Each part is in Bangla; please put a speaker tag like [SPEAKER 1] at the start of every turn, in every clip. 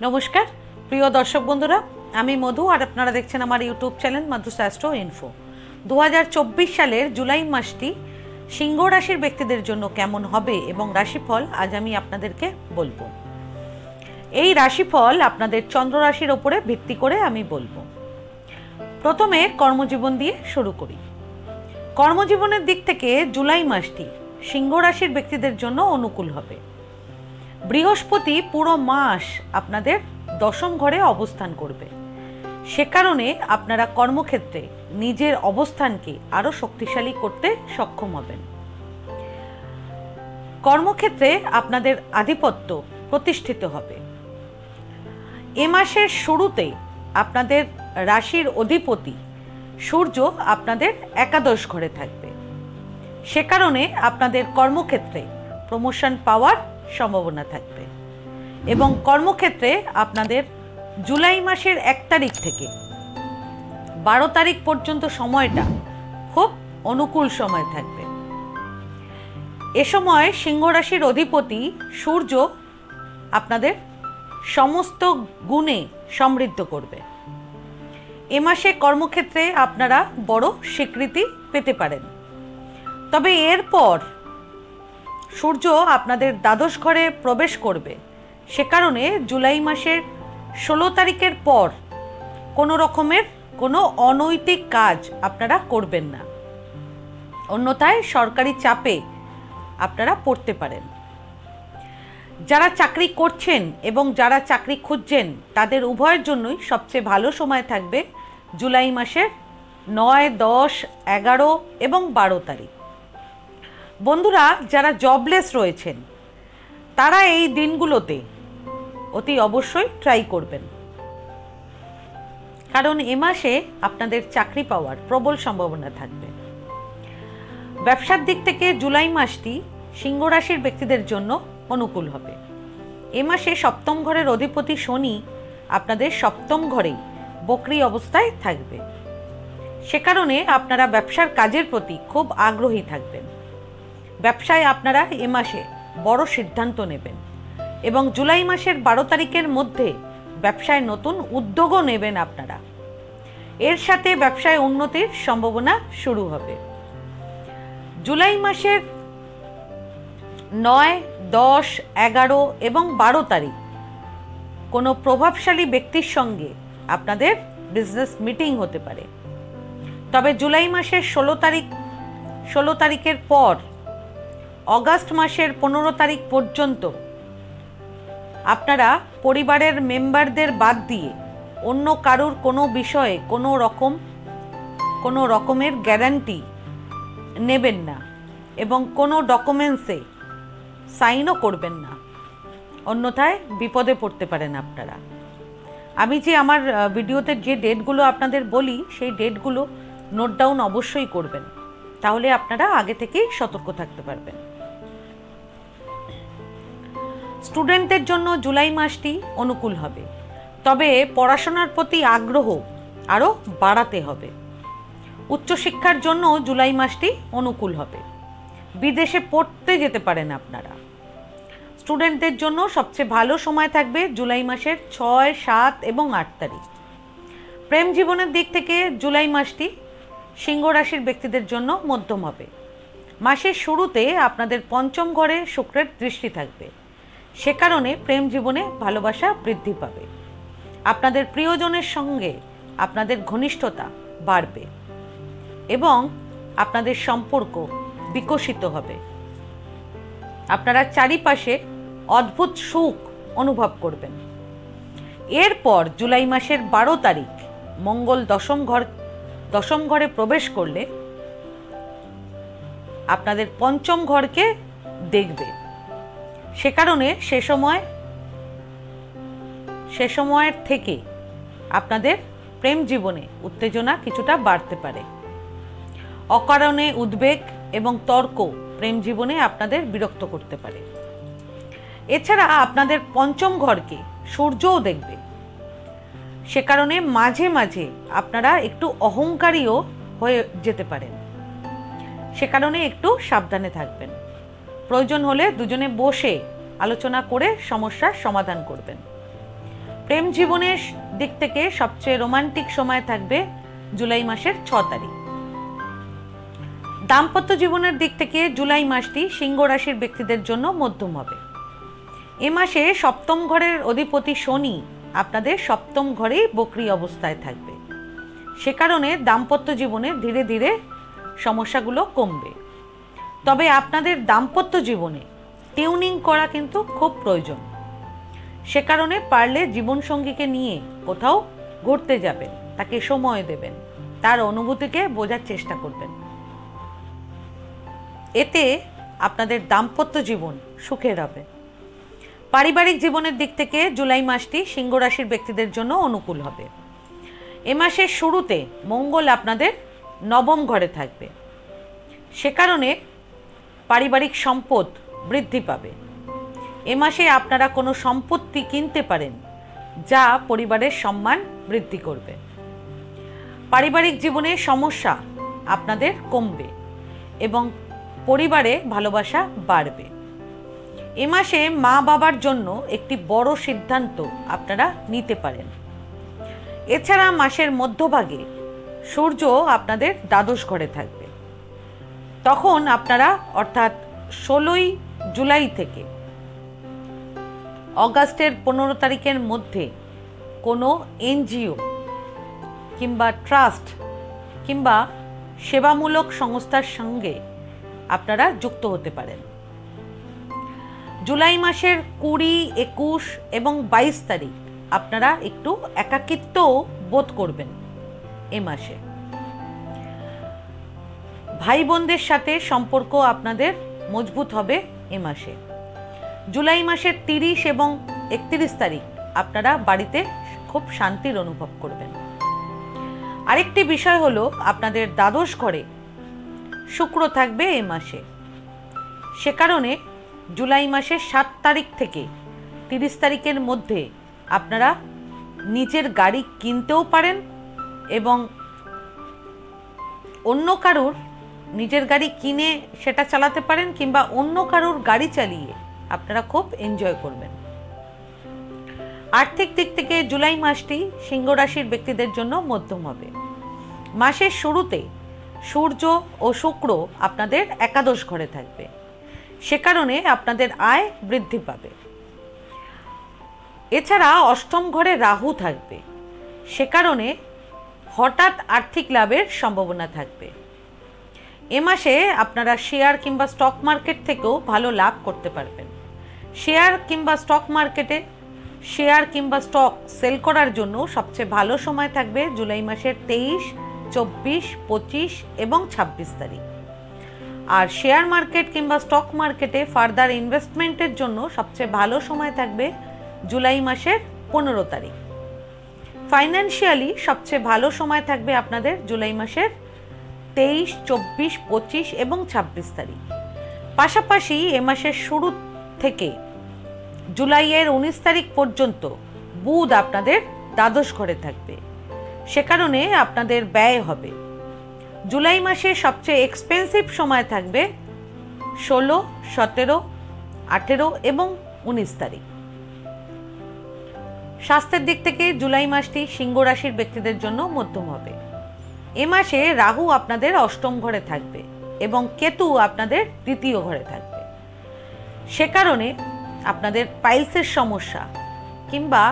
[SPEAKER 1] নমস্কার প্রিয় দর্শক বন্ধুরা, আমি মধু আর আপনারা দেখছেন আমার YouTube channel Madhu's astro info. 2024 সালের জুলাই মাসটি সিংহ রাশির ব্যক্তিদের জন্য কেমন হবে এবং রাশিফল আজ আমি আপনাদেরকে বলবো। এই রাশিফল আপনাদের চন্দ্র রাশির ওপরে ভিত্তি করে আমি বলবো। প্রথমে কর্মজীবন দিয়ে শুরু করি। কর্মজীবনের দিক থেকে জুলাই মাসটি সিংহ রাশির ব্যক্তিদের জন্য অনুকূল হবে। বৃহস্পতি পুরো মাস আপনাদের দশম ঘরে অবস্থান করবে, সে কারণে আপনারা কর্মক্ষেত্রে নিজের অবস্থানকে আরো শক্তিশালী করতে সক্ষম হবেন। কর্মক্ষেত্রে আপনাদের আধিপত্য প্রতিষ্ঠিত হবে। এ মাসের শুরুতে আপনাদের রাশির অধিপতি সূর্য আপনাদের একাদশ ঘরে থাকবে, সে কারণে আপনাদের কর্মক্ষেত্রে প্রমোশন পাওয়ার সম্ভাবনা থাকবে এবং কর্মক্ষেত্রে আপনাদের জুলাই মাসের 1 তারিখ থেকে 12 তারিখ পর্যন্ত সময়টা খুব অনুকূল সময় থাকবে। এ সময় সিংহ রাশির অধিপতি সূর্য আপনাদের সমস্ত গুণে সমৃদ্ধ করবে। এ মাসে কর্মক্ষেত্রে আপনারা বড় স্বীকৃতি পেতে পারেন, তবে এরপর সূর্য আপনাদের দ্বাদশ ঘরে প্রবেশ করবে, সে কারণে জুলাই মাসের 16 তারিখের পর কোনো রকমের কোনো অনৈতিক কাজ আপনারা করবেন না, অন্যথায় সরকারি চাপে আপনারা পড়তে পারেন। যারা চাকরি করছেন এবং যারা চাকরি খুঁজছেন তাদের উভয়ের জন্যই সবচেয়ে ভালো সময় থাকবে জুলাই মাসের 9, 10, 11 এবং 12 তারিখ। বন্ধুরা, যারা জবলেস রয়েছেন তারা এই দিনগুলোতে অতি অবশ্যই ট্রাই করবেন, কারণ এ মাসে আপনাদের চাকরি পাওয়ার প্রবল সম্ভাবনা থাকবে। ব্যবসার দিক থেকে জুলাই মাসটি সিংহ রাশির ব্যক্তিদের জন্য অনুকূল হবে। এ মাসে সপ্তম ঘরের অধিপতি শনি আপনাদের সপ্তম ঘরেই বক্রী অবস্থায় থাকবে, সে কারণে আপনারা ব্যবসার কাজের প্রতি খুব আগ্রহী থাকবেন। ব্যবসায় আপনারা এ মাসে বড় সিদ্ধান্ত নেবেন এবং জুলাই মাসের 12 তারিখের মধ্যে ব্যবসায় নতুন উদ্যোগও নেবেন আপনারা। এর সাথে ব্যবসায় উন্নতির সম্ভাবনা শুরু হবে। জুলাই মাসের 9, 10, 11 এবং 12 তারিখ কোনো প্রভাবশালী ব্যক্তির সঙ্গে আপনাদের বিজনেস মিটিং হতে পারে, তবে জুলাই মাসের 16 তারিখের পর অগাস্ট মাসের 15 তারিখ পর্যন্ত আপনারা পরিবারের মেম্বারদের বাদ দিয়ে অন্য কারুর কোনো বিষয়ে কোনো রকমের গ্যারান্টি নেবেন না এবং কোনো ডকুমেন্টসে সাইনও করবেন না, অন্যথায় বিপদে পড়তে পারেন আপনারা। আমি যে আমার ভিডিওতে যে ডেটগুলো আপনাদের বলি সেই ডেটগুলো নোট ডাউন অবশ্যই করবেন, তাহলে আপনারা আগে থেকেই সতর্ক থাকতে পারবেন। স্টুডেন্টদের জন্য জুলাই মাসটি অনুকূল হবে, তবে পড়াশোনার প্রতি আগ্রহ আরও বাড়াতে হবে। উচ্চশিক্ষার জন্য জুলাই মাসটি অনুকূল হবে। বিদেশে পড়তে যেতে পারেন আপনারা। স্টুডেন্টদের জন্য সবচেয়ে ভালো সময় থাকবে জুলাই মাসের 6, 7 এবং 8 তারিখ। প্রেম জীবনের দিক থেকে জুলাই মাসটি সিংহ রাশির ব্যক্তিদের জন্য মধ্যম হবে। মাসের শুরুতে আপনাদের পঞ্চম ঘরে শুক্রের দৃষ্টি থাকবে, সে কারণে প্রেম জীবনে ভালোবাসা বৃদ্ধি পাবে। আপনাদের প্রিয়জনের সঙ্গে আপনাদের ঘনিষ্ঠতা বাড়বে এবং আপনাদের সম্পর্ক বিকশিত হবে। আপনারা চারিপাশে অদ্ভুত সুখ অনুভব করবেন। এরপর জুলাই মাসের 12 তারিখ মঙ্গল দশম ঘরে প্রবেশ করলে আপনাদের পঞ্চম ঘরকে দেখবে, সে কারণে সে সময়ের থেকে আপনাদের প্রেম জীবনে উত্তেজনা কিছুটা বাড়তে পারে। অকারণে উদ্বেগ এবং তর্ক প্রেম জীবনে আপনাদের বিরক্ত করতে পারে। এছাড়া আপনাদের পঞ্চম ঘরকে সূর্যও দেখবে, সে কারণে মাঝে মাঝে আপনারা একটু অহংকারীও হয়ে যেতে পারেন, সে কারণে একটু সাবধানে থাকবেন। প্রয়োজন হলে দুজনে বসে আলোচনা করে সমস্যার সমাধান করবেন। প্রেম জীবনের দিক থেকে সবচেয়ে রোমান্টিক সময় থাকবে জুলাই মাসের 6 তারিখ। দাম্পত্য জীবনের দিক থেকে জুলাই মাসটি সিংহ রাশির ব্যক্তিদের জন্য মধ্যম হবে। এ মাসে সপ্তম ঘরের অধিপতি শনি আপনাদের সপ্তম ঘরেই বক্রী অবস্থায় থাকবে। সে কারণে দাম্পত্য জীবনে ধীরে ধীরে সমস্যাগুলো কমবে। তবে আপনাদের দাম্পত্য জীবনে টিউনিং করা কিন্তু খুব প্রয়োজন। সে কারণে পারলে জীবনসঙ্গীকে নিয়ে কোথাও ঘুরতে যাবেন, তাকে সময় দেবেন, তার অনুভূতিকে বোঝার চেষ্টা করবেন। এতে আপনাদের দাম্পত্য জীবন সুখের হবে। পারিবারিক জীবনের দিক থেকে জুলাই মাসটি সিংহ রাশির ব্যক্তিদের জন্য অনুকূল হবে। এ মাসের শুরুতে মঙ্গল আপনাদের নবম ঘরে থাকবে। সে কারণে পারিবারিক সম্পদ বৃদ্ধি পাবে। এ মাসে আপনারা কোনো সম্পত্তি কিনতে পারেন, যা পরিবারের সম্মান বৃদ্ধি করবে। পারিবারিক জীবনে সমস্যা আপনাদের কমবে এবং পরিবারে ভালোবাসা বাড়বে। এ মাসে মা বাবার জন্য একটি বড় সিদ্ধান্ত আপনারা নিতে পারেন। এছাড়া মাসের মধ্যভাগে সূর্য আপনাদের দ্বাদশ ঘরে থাকবে। তখন আপনারা অর্থাৎ 16ই জুলাই থেকে অগাস্টের 15 তারিখের মধ্যে কোনো এনজিও কিংবা ট্রাস্ট কিংবা সেবামূলক সংস্থার সঙ্গে আপনারা যুক্ত হতে পারেন। জুলাই মাসের 20, 21 এবং 22 তারিখ আপনারা একটু একাকিত্ব বোধ করবেন। এ মাসে ভাই বোনদের সাথে সম্পর্ক আপনাদের মজবুত হবে। এ মাসে জুলাই মাসের 30 এবং 31 তারিখ আপনারা বাড়িতে খুব শান্তির অনুভব করবেন। আরেকটি বিষয় হলো আপনাদের দ্বাদশ ঘরে শুক্র থাকবে এ মাসে। সে কারণে জুলাই মাসের 7 তারিখ থেকে 30 তারিখের মধ্যে আপনারা নিজের গাড়ি কিনতেও পারেন এবং অন্য কারুর নিজের গাড়ি কিনে সেটা চালাতে পারেন কিংবা অন্য কারুর গাড়ি চালিয়ে আপনারা খুব এনজয় করবেন। আর্থিক দিক থেকে জুলাই মাসটি সিংহ রাশির ব্যক্তিদের জন্য মধ্যম হবে। মাসের শুরুতে সূর্য ও শুক্র আপনাদের একাদশ ঘরে থাকবে। সে কারণে আপনাদের আয় বৃদ্ধি পাবে। এছাড়া অষ্টম ঘরে রাহু থাকবে। সে কারণে হঠাৎ আর্থিক লাভের সম্ভাবনা থাকবে। এ মাসে আপনারা শেয়ার কিংবা স্টক মার্কেট থেকেও ভালো লাভ করতে পারবেন। শেয়ার কিংবা স্টক সেল করার জন্য সবচেয়ে ভালো সময় থাকবে জুলাই মাসের 23, 24, 25 এবং 26 তারিখ। আর শেয়ার মার্কেট কিংবা স্টক মার্কেটে ফার্দার ইনভেস্টমেন্টের জন্য সবচেয়ে ভালো সময় থাকবে জুলাই মাসের 15 তারিখ। ফাইন্যান্সিয়ালি সবচেয়ে ভালো সময় থাকবে আপনাদের জুলাই মাসের 23, 24, 25 এবং 26 তারিখ। পাশাপাশি এ মাসের শুরু থেকে জুলাইয়ের 19 তারিখ পর্যন্ত বুধ আপনাদের দ্বাদশ ঘরে থাকবে। সে কারণে আপনাদের ব্যয় হবে। জুলাই মাসে সবচেয়ে এক্সপেন্সিভ সময় থাকবে 16, 17, 18 এবং 19 তারিখ। স্বাস্থ্যের দিক থেকে জুলাই মাসটি সিংহ রাশির ব্যক্তিদের জন্য মধ্যম হবে। এ মাসে রাহু আপনাদের অষ্টম ঘরে থাকবে এবং কেতু আপনাদের দ্বিতীয় ঘরে থাকবে। সে কারণে আপনাদের পাইলসের সমস্যা কিংবা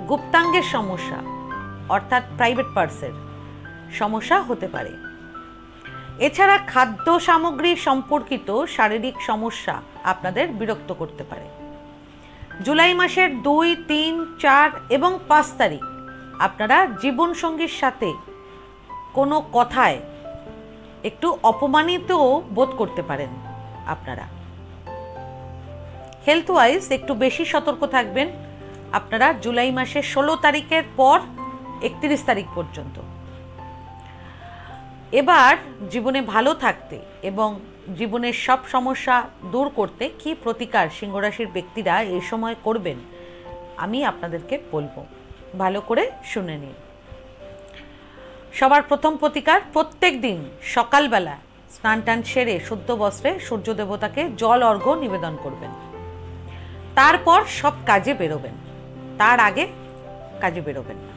[SPEAKER 1] গুপ্তাঙ্গের সমস্যা অর্থাৎ প্রাইভেট পার্টসের সমস্যা হতে পারে। এছাড়া খাদ্য সামগ্রী সম্পর্কিত শারীরিক সমস্যা আপনাদের বিরক্ত করতে পারে। জুলাই মাসের 2, 3, 4 এবং 5 তারিখ আপনারা জীবনসঙ্গীর সাথে কোনো কথায় একটু অপমানিত বোধ করতে পারেন। আপনারা হেলথ ওয়াইজ একটু বেশি সতর্ক থাকবেন আপনারা জুলাই মাসের 16 তারিখের পর 31 তারিখ পর্যন্ত। এবার জীবনে ভালো থাকতে এবং জীবনের সব সমস্যা দূর করতে কি প্রতিকার সিংহ রাশির ব্যক্তিরা এই সময় করবেন আমি আপনাদেরকে বলবো, ভালো করে শুনে নিন। সবার প্রথম প্রতিকার, প্রত্যেক দিন সকালবেলা স্নান টান সেরে শুদ্ধ বস্ত্রে সূর্য দেবতাকে জল অর্ঘ্য নিবেদন করবেন। তারপর সব কাজে বেরোবেন। তার আগে কাজে বেরোবেন না।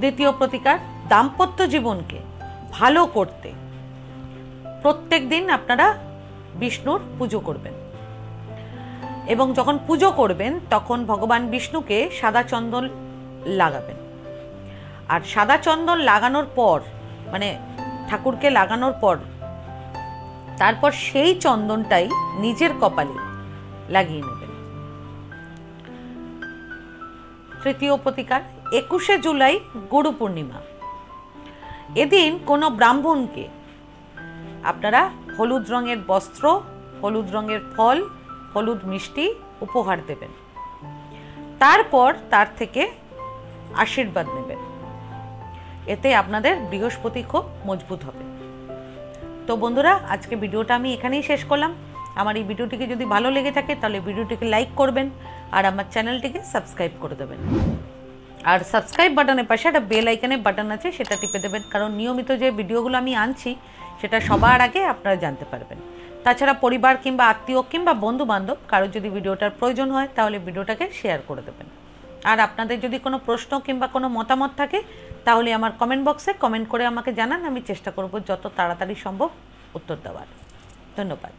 [SPEAKER 1] দ্বিতীয় প্রতিকার, দাম্পত্য জীবনকে ভালো করতে প্রত্যেক দিন আপনারা বিষ্ণুর পুজো করবেন এবং যখন পুজো করবেন তখন ভগবান বিষ্ণুকে সাদা চন্দন লাগাবেন। আর সাদা চন্দন লাগানোর পর, মানে ঠাকুরকে লাগানোর পর, তারপর সেই চন্দনটাই নিজের কপালে লাগিয়ে নেবেন। তৃতীয় প্রতিকার, 21শে জুলাই গুরু পূর্ণিমা। এদিন কোনো ব্রাহ্মণকে আপনারা হলুদ রঙের বস্ত্র, হলুদ রঙের ফল, হলুদ মিষ্টি উপহার দেবেন। তারপর তার থেকে আশীর্বাদ নেবেন। এতে আপনাদের বৃহস্পতি খুব মজবুত হবে। তো বন্ধুরা, আজকে ভিডিওটা আমি এখানেই শেষ করলাম। আমার এই ভিডিওটিকে যদি ভালো লেগে থাকে তাহলে ভিডিওটিকে লাইক করবেন আর আমার চ্যানেলটিকে সাবস্ক্রাইব করে দেবেন। আর সাবস্ক্রাইব বাটনের পাশে একটা বেল আইকনের বাটন আছে, সেটা টিপে দেবেন, কারণ নিয়মিত যে ভিডিওগুলো আমি আনছি সেটা সবার আগে আপনারা জানতে পারবেন। তাছাড়া পরিবার কিংবা আত্মীয় কিংবা বন্ধু বান্ধব কারোর যদি ভিডিওটার প্রয়োজন হয় তাহলে ভিডিওটাকে শেয়ার করে দেবেন। আর আপনাদের যদি কোনো প্রশ্ন কিংবা কোনো মতামত থাকে তাহলে আমার কমেন্ট বক্সে কমেন্ট করে আমাকে জানান। আমি চেষ্টা করব যত তাড়াতাড়ি সম্ভব উত্তর দেওয়ার। ধন্যবাদ।